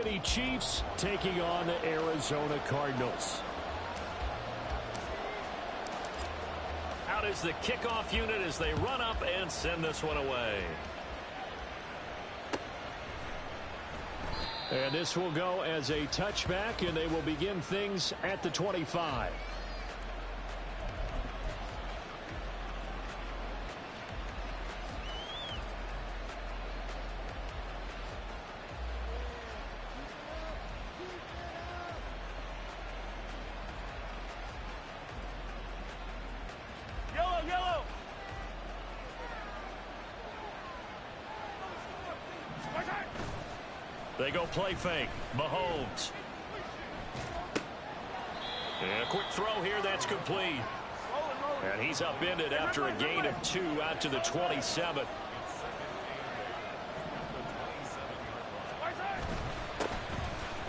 City Chiefs taking on the Arizona Cardinals. Out is the kickoff unit as they run up and send this one away. And this will go as a touchback, and they will begin things at the 25. They go play fake. Mahomes. And a quick throw here. That's complete. And he's upended after a gain of 2 out to the 27.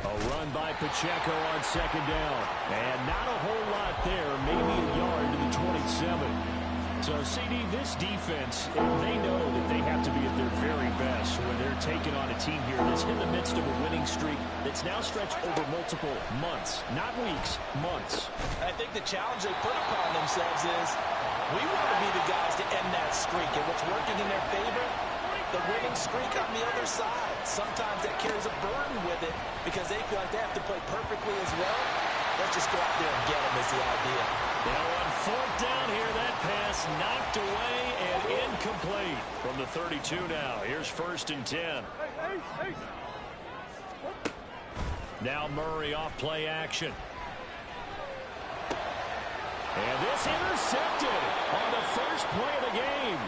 A run by Pacheco on second down. And not a whole lot there. Maybe a yard to the 27. So, CD, this defense, they know that they have to be at their very best when they're taking on a team here that's in the midst of a winning streak that's now stretched over multiple months, not weeks, months. I think the challenge they put upon themselves is we want to be the guys to end that streak. And what's working in their favor? The winning streak on the other side. Sometimes that carries a burden with it because they feel like they have to play perfectly as well. Let's just go out there and get them is the idea. Now on fourth down here, that pass knocked away and incomplete from the 32 now. Here's 1st and 10. Now Murray off play action. And this intercepted on the first play of the game.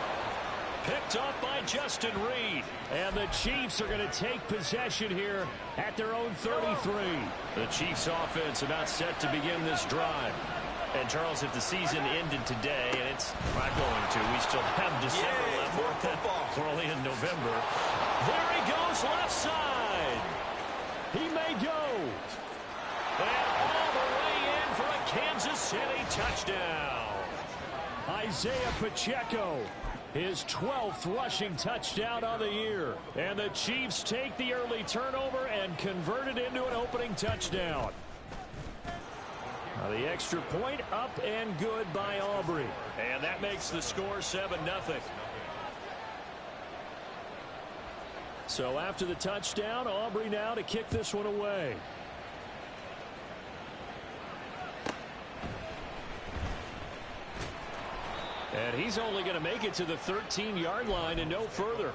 Picked up by Justin Reed. And the Chiefs are going to take possession here at their own 33. The Chiefs offense about set to begin this drive. And, Charles, if the season ended today, and it's not going to, we still have December left, early in November. There he goes, left side. He may go. And all the way in for a Kansas City touchdown. Isaiah Pacheco, his 12th rushing touchdown on the year. And the Chiefs take the early turnover and convert it into an opening touchdown. Now the extra point up and good by Aubrey. And that makes the score 7-0. So after the touchdown, Aubrey now to kick this one away. And he's only going to make it to the 13-yard line and no further.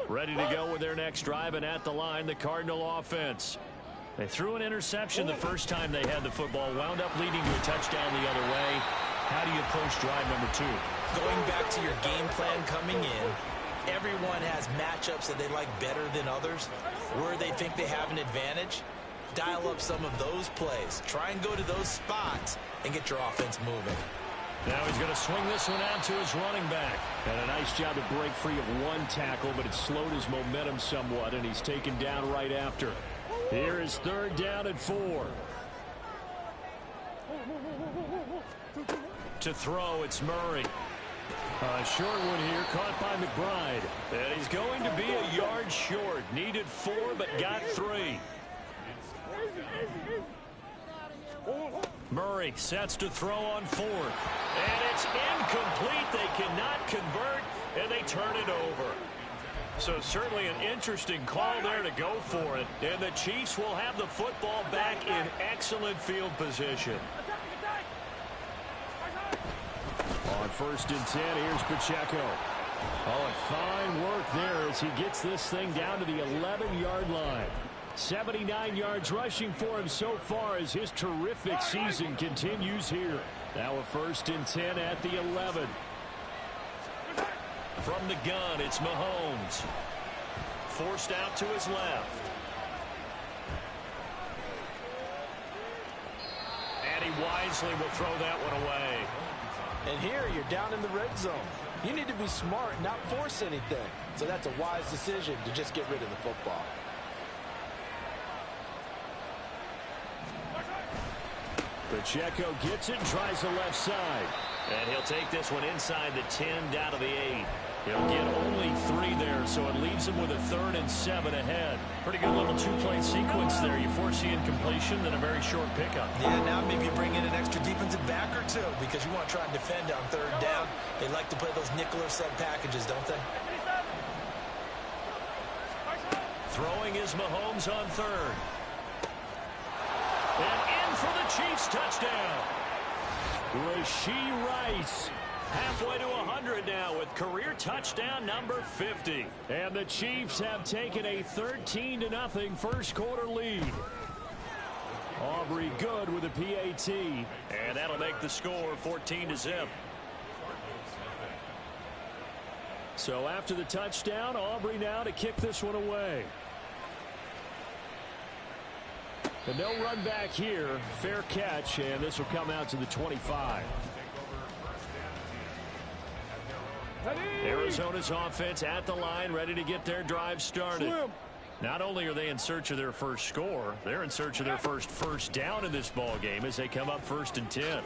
Ready to go with their next drive, and at the line, the Cardinal offense. They threw an interception the first time they had the football, wound up leading to a touchdown the other way. How do you approach drive number 2? Going back to your game plan coming in, everyone has matchups that they like better than others. Where they think they have an advantage, dial up some of those plays. Try and go to those spots and get your offense moving. Now he's going to swing this one out to his running back. And a nice job to break free of one tackle, but it slowed his momentum somewhat, and he's taken down right after. Here is 3rd down and 4. To throw, it's Murray. A short one here, caught by McBride. And he's going to be a yard short. Needed 4, but got 3. Murray sets to throw on 4th. And it's incomplete. They cannot convert, and they turn it over. So certainly an interesting call there to go for it. And the Chiefs will have the football back in excellent field position. On 1st and 10, here's Pacheco. Oh, and fine work there as he gets this thing down to the 11-yard line. 79 yards rushing for him so far as his terrific season continues here. Now a 1st and 10 at the 11. From the gun, it's Mahomes. Forced out to his left. And he wisely will throw that one away. And here you're down in the red zone. You need to be smart, not force anything. So that's a wise decision to just get rid of the football. Pacheco gets it, tries the left side. And he'll take this one inside the 10, down to the 8. He'll get only 3 there, so it leaves him with a 3rd and 7 ahead. Pretty good little 2-play sequence there. You force the incompletion, then a very short pickup. Yeah, now maybe you bring in an extra defensive back or two because you want to try and defend on 3rd down. They like to play those nickel or sub packages, don't they? Throwing is Mahomes on 3rd. And in for the Chiefs touchdown. Rashee Rice. Halfway to 100 now with career touchdown number 50. And the Chiefs have taken a 13-0 first quarter lead. Aubrey good with a PAT. And that'll make the score 14-0. So after the touchdown, Aubrey now to kick this one away. And no run back here. Fair catch, and this will come out to the 25. Arizona's offense at the line, ready to get their drive started. Not only are they in search of their first score, they're in search of their first down in this ball game as they come up 1st and 10.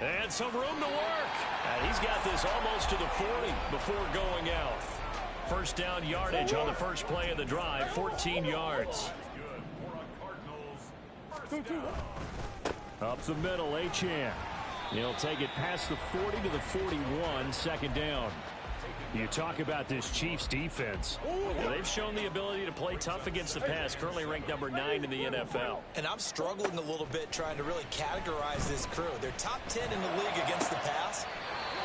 And some room to work. And he's got this almost to the 40 before going out. First down yardage on the first play of the drive, 14 yards. Up the middle, Achane. He'll take it past the 40 to the 41, 2nd down. You talk about this Chiefs defense. Yeah, they've shown the ability to play tough against the pass, currently ranked number 9 in the NFL. And I'm struggling a little bit trying to really categorize this crew. They're top 10 in the league against the pass,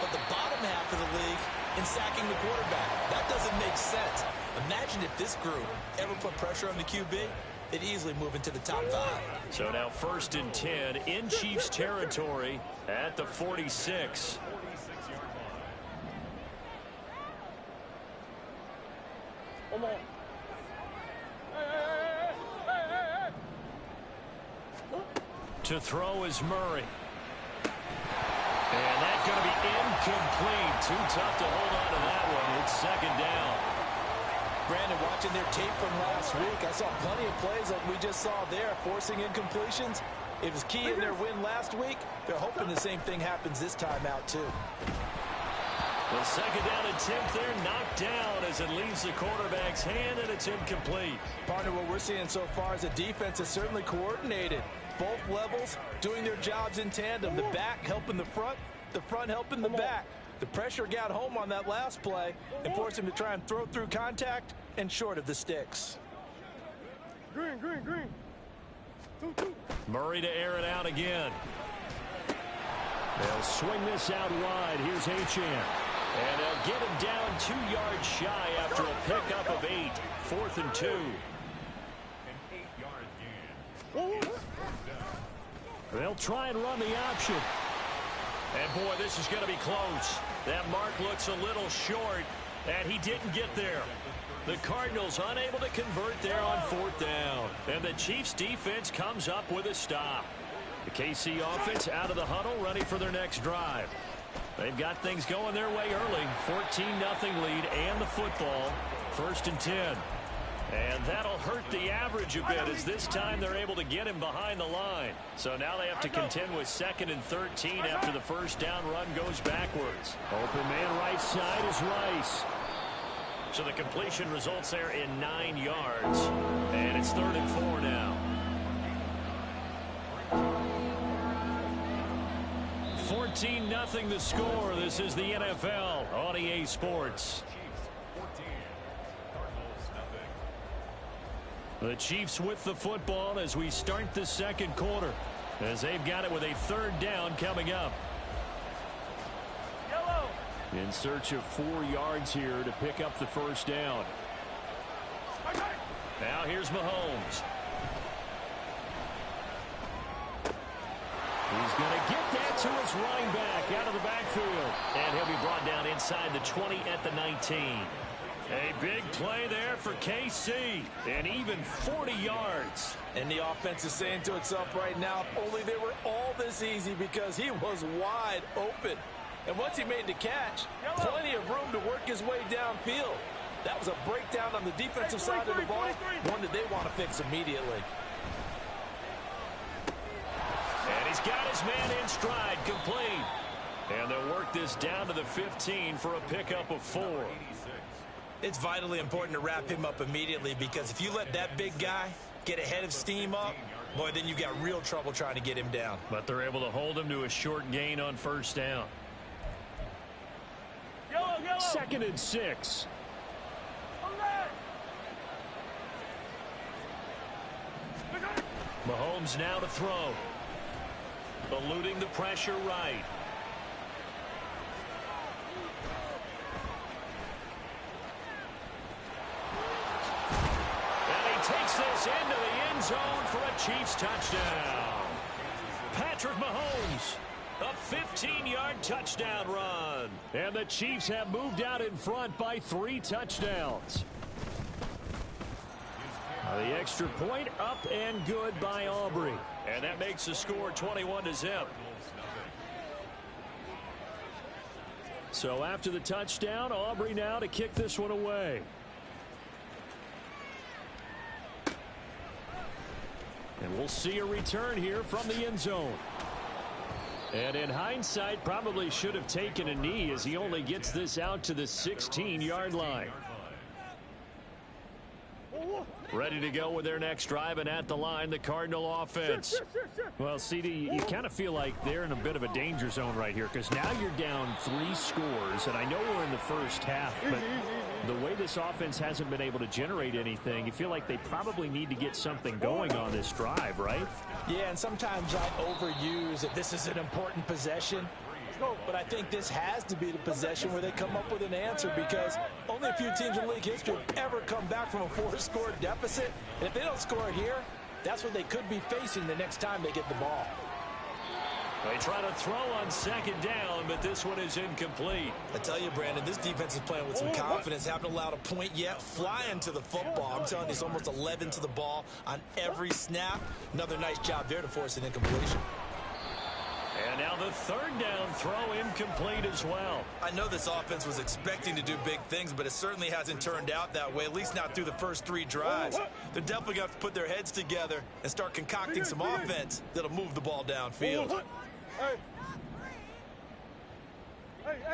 but the bottom half of the league in sacking the quarterback. That doesn't make sense. Imagine if this group ever put pressure on the QB, they'd easily move into the top 5. So now 1st and 10 in Chiefs territory at the 46. To throw is Murray. And that's going to be incomplete. Too tough to hold on to that one. It's 2nd down. Brandon, watching their tape from last week, I saw plenty of plays like we just saw there, forcing incompletions. It was key in their win last week. They're hoping the same thing happens this time out, too. The 2nd down attempt there knocked down as it leaves the quarterback's hand, and it's incomplete. Partner, what we're seeing so far is a defense is certainly coordinated. Both levels doing their jobs in tandem. The back helping the front helping the back. The pressure got home on that last play and forced him to try and throw through contact and short of the sticks. Green. Murray to air it out again. They'll swing this out wide. Here's Achane. And they'll get him down 2 yards shy after a pickup of 8. 4th and 2. They'll try and run the option. And boy, this is going to be close. That mark looks a little short, and he didn't get there. The Cardinals unable to convert there on 4th down. And the Chiefs defense comes up with a stop. The KC offense out of the huddle, ready for their next drive. They've got things going their way early. 14-0 lead and the football. 1st and 10. And that'll hurt the average a bit as this time they're able to get him behind the line. So now they have to contend with 2nd and 13 after the first down run goes backwards. Open man right side is Rice. So the completion results there in 9 yards. And it's 3rd and 4 now. 14-0 the score. This is the NFL on EA Sports. The Chiefs with the football as we start the 2nd quarter, as they've got it with a 3rd down coming up. In search of 4 yards here to pick up the first down. Now here's Mahomes. He's going to get that to his running back out of the backfield. And he'll be brought down inside the 20 at the 19. A big play there for KC, and even 40 yards. And the offense is saying to itself right now, if only they were all this easy, because he was wide open. And once he made the catch, plenty of room to work his way downfield. That was a breakdown on the defensive side of the ball, one that they want to fix immediately. He's got his man in stride, complete. And they'll work this down to the 15 for a pickup of 4. It's vitally important to wrap him up immediately, because if you let that big guy get a head of steam up, boy, then you've got real trouble trying to get him down. But they're able to hold him to a short gain on first down. Yellow. 2nd and 6. Mahomes now to throw. Eluding the pressure right. And he takes this into the end zone for a Chiefs touchdown. Patrick Mahomes, a 15-yard touchdown run. And the Chiefs have moved out in front by 3 touchdowns. The extra point up and good by Aubrey. And that makes the score 21-0. So after the touchdown, Aubrey now to kick this one away. And we'll see a return here from the end zone. And in hindsight, probably should have taken a knee, as he only gets this out to the 16-yard line. Ready to go with their next drive, and at the line, the Cardinal offense. Well, CD, you kind of feel like they're in a bit of a danger zone right here, because now you're down 3 scores, and I know we're in the first half, but the way this offense hasn't been able to generate anything, you feel like they probably need to get something going on this drive, right? Yeah, and sometimes I overuse that this is an important possession. But I think this has to be the possession where they come up with an answer, because only a few teams in league history have ever come back from a 4-score deficit. And if they don't score here, that's what they could be facing the next time they get the ball. They try to throw on 2nd down, but this one is incomplete. I tell you, Brandon, this defense is playing with some confidence. Haven't allowed a point yet. Flying to the football. I'm telling you, it's almost 11 to the ball on every snap. Another nice job there to force an incompletion. And now the 3rd down throw incomplete as well. I know this offense was expecting to do big things, but it certainly hasn't turned out that way, at least not through the first 3 drives. They're definitely going to have to put their heads together and start concocting some offense that'll move the ball downfield.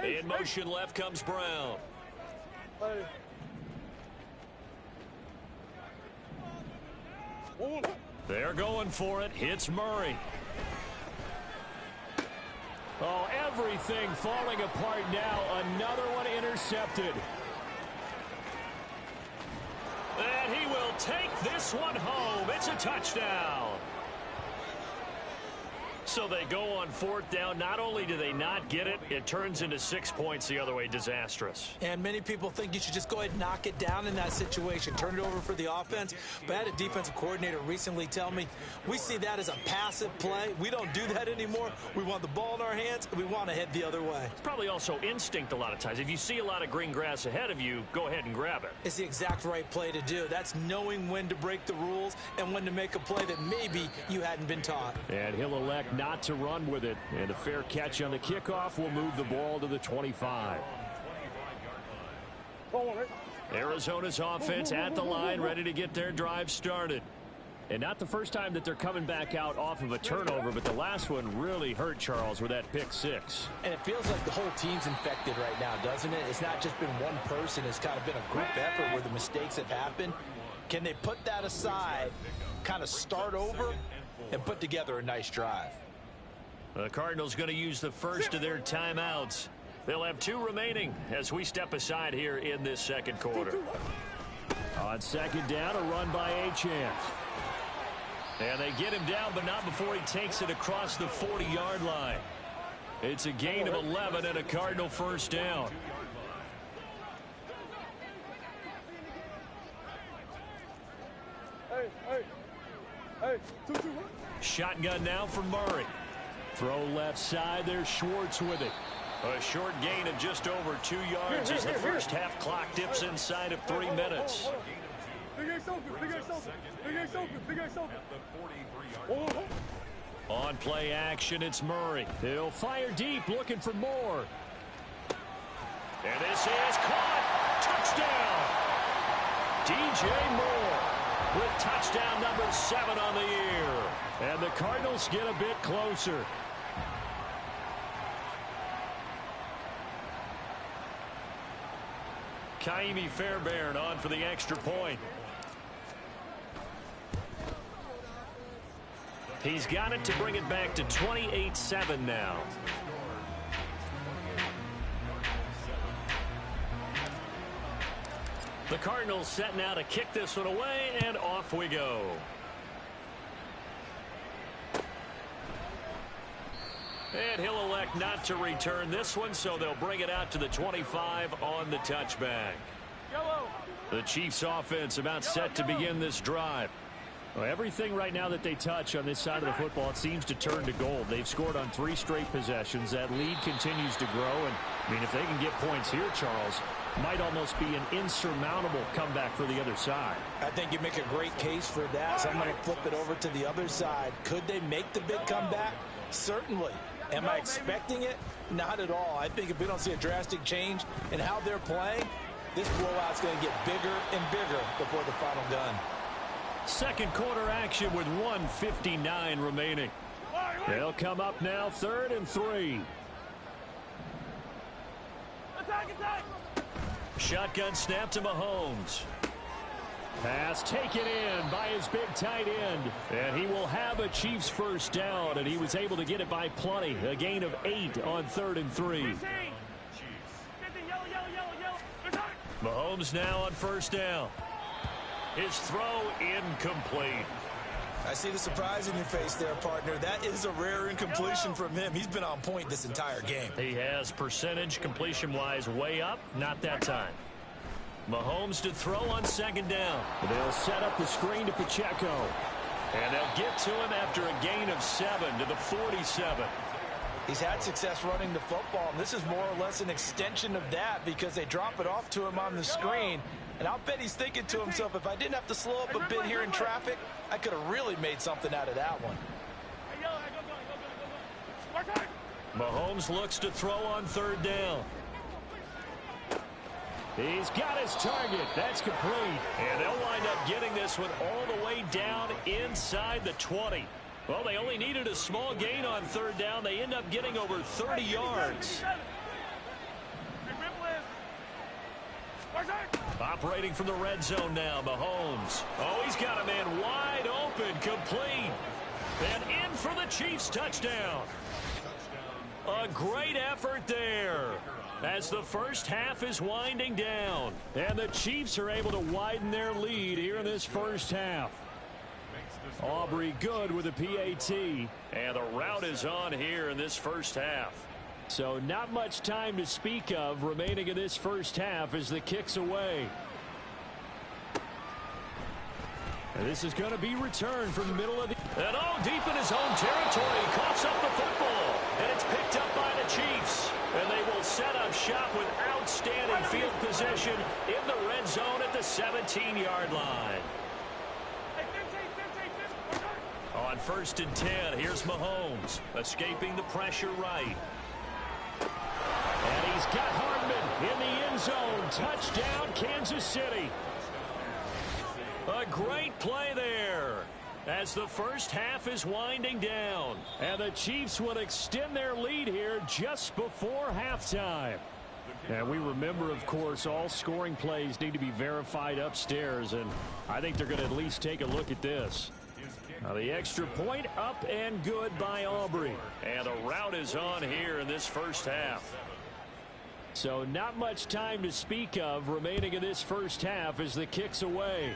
In motion left comes Brown. They're going for it. Hits Murray. Oh, everything falling apart now. Another one intercepted. And he will take this one home. It's a touchdown. So they go on 4th down. Not only do they not get it, it turns into 6 points the other way. Disastrous. And many people think you should just go ahead and knock it down in that situation. Turn it over for the offense. But I had a defensive coordinator recently tell me, we see that as a passive play. We don't do that anymore. We want the ball in our hands, and we want to head the other way. It's probably also instinct a lot of times. If you see a lot of green grass ahead of you, go ahead and grab it. It's the exact right play to do. That's knowing when to break the rules and when to make a play that maybe you hadn't been taught. And he'll elect not to run with it. And a fair catch on the kickoff will move the ball to the 25. Arizona's offense at the line, ready to get their drive started. And not the first time that they're coming back out off of a turnover, but the last one really hurt Charles with that pick 6. And it feels like the whole team's infected right now, doesn't it? It's not just been one person. It's kind of been a group effort where the mistakes have happened. Can they put that aside, kind of start over, and put together a nice drive? The Cardinals going to use the first of their timeouts. They'll have 2 remaining as we step aside here in this 2nd quarter. On 2nd down, a run by Achane. And they get him down, but not before he takes it across the 40-yard line. It's a gain of 11 and a Cardinal first down. Shotgun now for Murray. Throw left side. There's Schwartz with it. A short gain of just over 2 yards as the first half clock dips inside of 3 minutes. On play action, it's Murray. He'll fire deep, looking for more. And this is caught. Touchdown. DJ Moore. with touchdown number 7 on the year. And the Cardinals get a bit closer. Kaimi Fairbairn on for the extra point. He's got it to bring it back to 28-7 now. The Cardinals set now to kick this one away, and off we go. And he'll elect not to return this one, so they'll bring it out to the 25 on the touchback. The Chiefs offense about set to begin this drive. Well, everything right now that they touch on this side of the football, it seems to turn to gold. They've scored on 3 straight possessions. That lead continues to grow. And, I mean, if they can get points here, Charles, might almost be an insurmountable comeback for the other side. I think you make a great case for that. So I'm going to flip it over to the other side. Could they make the big comeback? Certainly. Am I expecting it? Not at all. I think if we don't see a drastic change in how they're playing, this blowout's going to get bigger and bigger before the final gun. Second quarter action with 1:59 remaining. They'll come up now, 3rd and 3. Shotgun snap to Mahomes. Pass taken in by his big tight end. And he will have a Chiefs first down, and he was able to get it by plenty. A gain of 8 on 3rd and 3. Mahomes now on first down. His throw incomplete. I see the surprise in your face there, partner. That is a rare incompletion from him. He's been on point this entire game. He has percentage completion-wise way up. Not that time. Mahomes to throw on 2nd down. They'll set up the screen to Pacheco. And they'll get to him after a gain of 7 to the 47. He's had success running the football, and this is more or less an extension of that because they drop it off to him on the screen. And I'll bet he's thinking to himself, if I didn't have to slow up a bit here in traffic, I could have really made something out of that one. Mahomes looks to throw on 3rd down. He's got his target. That's complete. And they'll wind up getting this one all the way down inside the 20. Well, they only needed a small gain on 3rd down. They end up getting over 30 yards. Operating from the red zone now, Mahomes. Oh, he's got a man wide open, complete. And in for the Chiefs touchdown. A great effort there as the first half is winding down. And the Chiefs are able to widen their lead here in this first half. Aubrey good with a PAT. And the route is on here in this first half. So not much time to speak of remaining in this first half as the kick's away. And this is going to be returned from the middle of the... And deep in his own territory. He coughs up the football. And it's picked up by the Chiefs. And they will set up shop with outstanding field position in the red zone at the 17-yard line. On 1st and 10, here's Mahomes escaping the pressure right. And he's got Hardman in the end zone. Touchdown, Kansas City. A great play there as the first half is winding down. And the Chiefs will extend their lead here just before halftime. And we remember, of course, all scoring plays need to be verified upstairs. And I think they're going to at least take a look at this. Now the extra point up and good by Aubrey. And the route is on here in this first half. So not much time to speak of remaining in this first half as the kick's away.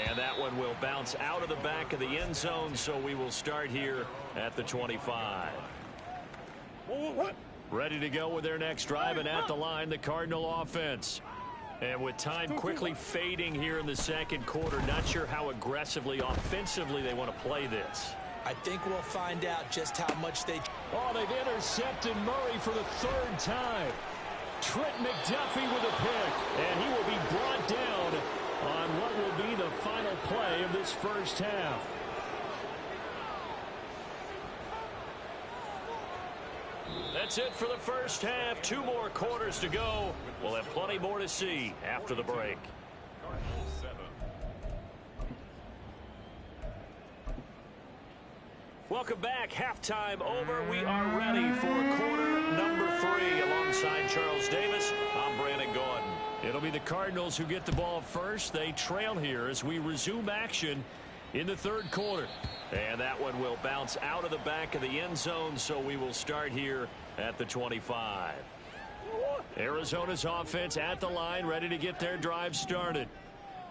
And that one will bounce out of the back of the end zone, so we will start here at the 25. Ready to go with their next drive, and at the line, the Cardinal offense. And with time quickly fading here in the second quarter, not sure how aggressively, offensively they want to play this. I think we'll find out just how much they... Oh, they've intercepted Murray for the 3rd time. Trent McDuffie with a pick, and he will be brought down on what will be the final play of this first half. That's it for the first half. 2 more quarters to go. We'll have plenty more to see after the break. Cardinals set. Welcome back. Halftime over. We are ready for quarter number 3. Alongside Charles Davis, I'm Brandon Gordon. It'll be the Cardinals who get the ball first. They trail here as we resume action in the third quarter. And that one will bounce out of the back of the end zone, so we will start here at the 25. Arizona's offense at the line, ready to get their drive started.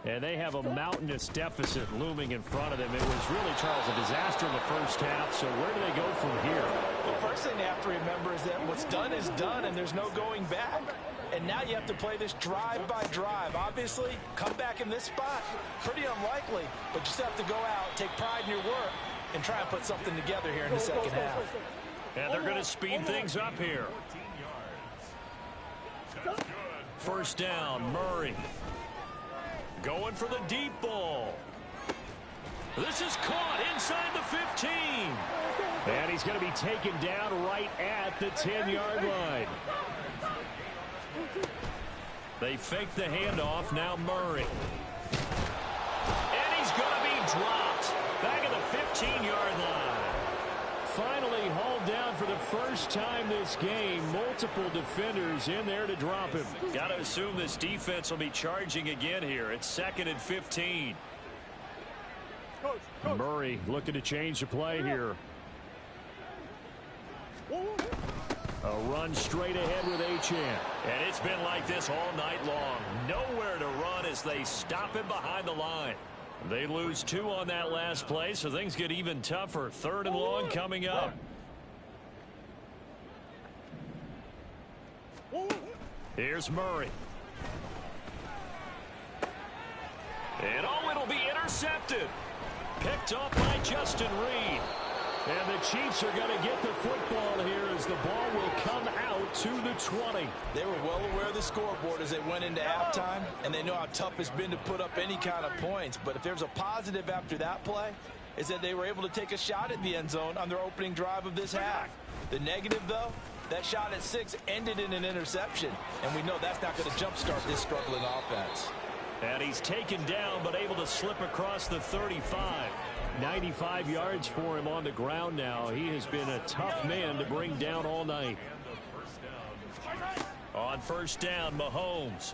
And they have a mountainous deficit looming in front of them. It was really, Charles, a disaster in the first half. So where do they go from here? Well, first thing they have to remember is that what's done is done, and there's no going back. And now you have to play this drive by drive. Obviously, come back in this spot, pretty unlikely. But you still have to go out, take pride in your work, and try and put something together here in the second half. And they're going to speed things up here. First down, Murray. Going for the deep ball. This is caught inside the 15. And he's going to be taken down right at the 10-yard line. They fake the handoff. Now Murray. And he's going to be dropped. Back at the 15-yard line. Finally hauled down for the first time this game. Multiple defenders in there to drop him. Got to assume this defense will be charging again here. It's 2nd and 15. Murray looking to change the play here. A run straight ahead with Achane. And it's been like this all night long. Nowhere to run as they stop him behind the line. They lose 2 on that last play, so things get even tougher. 3rd and long coming up. Here's Murray. And it'll be intercepted. Picked off by Justin Reed. And the Chiefs are going to get the football here as the ball will come out to the 20. They were well aware of the scoreboard as they went into halftime, and they know how tough it's been to put up any kind of points. But if there's a positive after that play, is that they were able to take a shot at the end zone on their opening drive of this half. The negative, though, that shot at 6 ended in an interception, and we know that's not going to jumpstart this struggling offense. And he's taken down but able to slip across the 35. 95 yards for him on the ground now. He has been a tough man to bring down all night. On first down, Mahomes.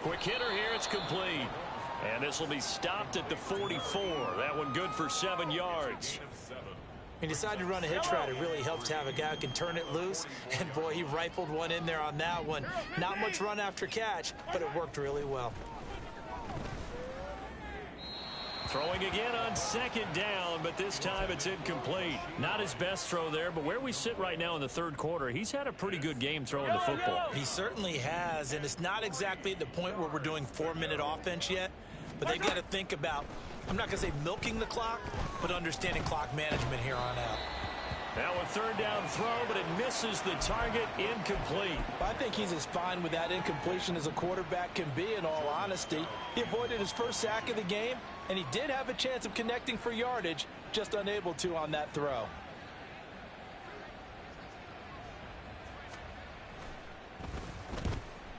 Quick hitter here. It's complete. And this will be stopped at the 44. That one good for 7 yards. He decided to run a hitch route. It really helps to have a guy who can turn it loose. And, boy, he rifled one in there on that one. Not much run after catch, but it worked really well. Throwing again on 2nd down, but this time it's incomplete. Not his best throw there, but where we sit right now in the third quarter, he's had a pretty good game throwing the football. He certainly has, and it's not exactly at the point where we're doing 4-minute offense yet, but they've got to think about, I'm not going to say milking the clock, but understanding clock management here on out. Now a 3rd down throw, but it misses the target. Incomplete. I think he's as fine with that incompletion as a quarterback can be, in all honesty. He avoided his first sack of the game, and he did have a chance of connecting for yardage, just unable to on that throw.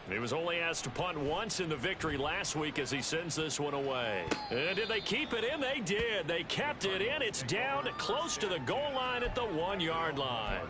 He was only asked to punt once in the victory last week as he sends this one away. And did they keep it in? They did. They kept it in. It's down close to the goal line at the 1-yard line.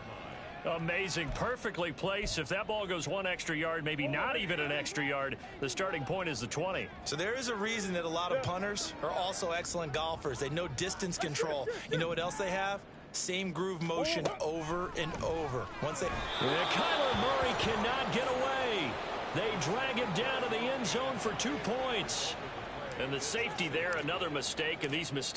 Amazing. Perfectly placed. If that ball goes 1 extra yard, maybe not even an extra yard, the starting point is the 20. So there is a reason that a lot of punters are also excellent golfers. They know distance control. You know what else they have? Same groove motion over and over. Once they... Kyler Murray cannot get away. They drag him down to the end zone for 2 points. And the safety there, another mistake, and these mistakes